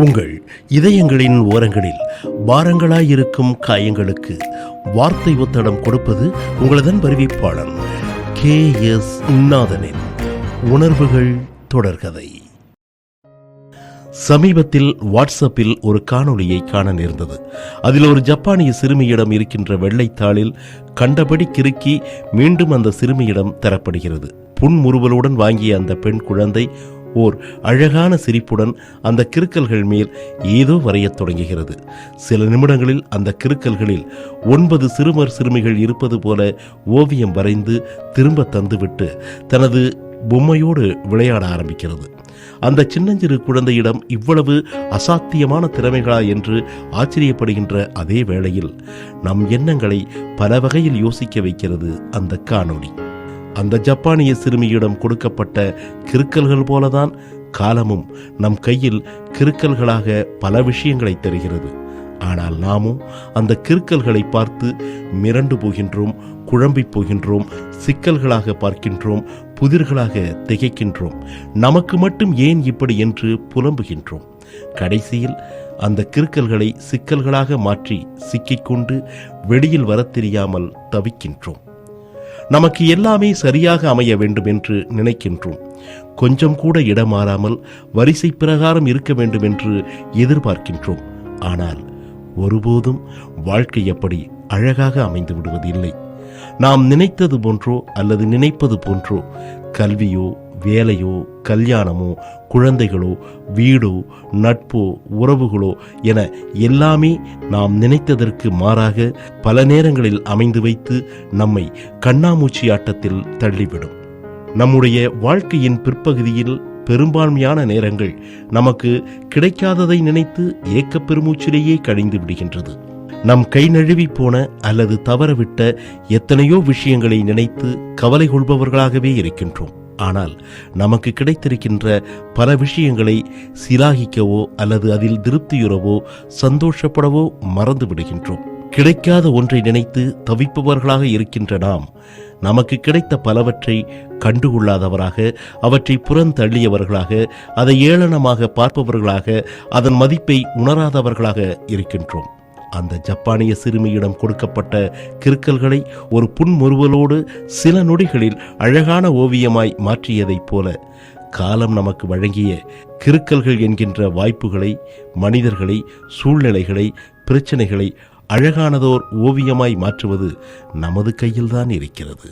உங்கள் இதயங்களின் ஓரங்களில் பாரங்களாயிருக்கும் காயங்களுக்கு வார்த்தை ஒத்தடம் கொடுப்பது உங்களதன் அறிவிப்பாளன் KS நாதனின் உணர்வுகள் தொடர்கதை. சமீபத்தில் வாட்ஸ்அப்பில் ஒரு காணொளியை காண நேர்ந்தது. அதில் ஒரு ஜப்பானிய சிறுமியிடம் இருக்கின்ற வெள்ளைத்தாளில் கண்டபடி கிறுக்கி மீண்டும் அந்த சிறுமியிடம் தரப்படுகிறது. புன்முறுவலுடன் வாங்கிய அந்த பெண் குழந்தை ஓர் அழகான சிரிப்புடன் அந்த கிறுக்கல்கள் மேல் ஏதோ வரையத் தொடங்குகிறது. சில நிமிடங்களில் அந்த கிறுக்கல்களில் 9 சிறுவர் சிறுமிகள் இருப்பது போல ஓவியம் வரைந்து திரும்ப தந்துவிட்டு தனது பொம்மையோடு விளையாட ஆரம்பிக்கிறது. அந்த சின்னஞ்சிறு குழந்தையிடம் இவ்வளவு அசாத்தியமான திறமைகளா என்று ஆச்சரியப்படுகின்ற அதே வேளையில் நம் எண்ணங்களை பல வகையில் யோசிக்க வைக்கிறது அந்த காணொளி. அந்த ஜப்பானிய சிறுமியிடம் கொடுக்கப்பட்ட கிறுக்கல்கள் போலதான் காலமும் நம் கையில் கிறுக்கல்களாக பல விஷயங்களை தருகிறது. ஆனால் நாமும் அந்த கிறுக்கல்களை பார்த்து மிரண்டு போகின்றோம், குழம்பி போகின்றோம், சிக்கல்களாக பார்க்கின்றோம், புதிர்களாக திகைக்கின்றோம். நமக்கு மட்டும் ஏன் இப்படி என்று புலம்புகின்றோம். கடைசியில் அந்த கிறுக்கல்களை சிக்கல்களாக மாற்றி சிக்கிக்கொண்டு வெளியில் வரத் தெரியாமல் தவிக்கின்றோம். நமக்கு எல்லாமே சரியாக அமைய வேண்டும் என்று நினைக்கின்றோம். கொஞ்சம் கூட இடமாறாமல் வரிசை பிரகாரம் இருக்க வேண்டும் என்று எதிர்பார்க்கின்றோம். ஆனால் ஒருபோதும் வாழ்க்கை அப்படி அழகாக அமைந்து விடுவதில்லை. நாம் நினைத்தது போன்றோ அல்லது நினைப்பது போன்றோ கல்வியோ வேலையோ கல்யாணமோ குழந்தைகளோ வீடோ நட்போ உறவுகளோ என எல்லாமே நாம் நினைத்ததற்கு மாறாக பல நேரங்களில் அமைந்து வைத்து நம்மை கண்ணாமூச்சி ஆட்டத்தில் தள்ளிவிடும். நம்முடைய வாழ்க்கையின் பிற்பகுதியில் பெரும்பான்மையான நேரங்கள் நமக்கு கிடைக்காததை நினைத்து ஏக்கப் பெருமூச்சிலேயே கழிந்து விடுகின்றது. நம் கை நழுவி போன அல்லது தவறவிட்ட எத்தனையோ விஷயங்களை நினைத்து கவலை கொள்பவர்களாகவே இருக்கின்றோம். ஆனால் நமக்கு கிடைத்திருக்கின்ற பல விஷயங்களை சிலாகிக்கவோ அல்லது அதில் திருப்தியுறவோ சந்தோஷப்படவோ மறந்து விடுகின்றோம். கிடைக்காத ஒன்றை நினைத்து தவிப்பவர்களாக இருக்கின்ற நாம் நமக்கு கிடைத்த பலவற்றை கண்டுகொள்ளாதவராக, அவற்றை புறந்தள்ளியவர்களாக, அதை ஏளனமாக பார்ப்பவர்களாக, அதன் மதிப்பை உணராதவர்களாக இருக்கின்றோம். அந்த ஜப்பானிய சிறுமியிடம் கொடுக்கப்பட்ட கிறுக்கல்களை ஒரு புன்முறுவலோடு சில நொடிகளில் அழகான ஓவியமாய் மாற்றியதைப் போல காலம் நமக்கு வழங்கிய கிறுக்கல்கள் என்கின்ற வாய்ப்புகளை, மனிதர்களை, சூழ்நிலைகளை, பிரச்சனைகளை அழகானதோர் ஓவியமாய் மாற்றுவது நமது கையில்தான் இருக்கிறது.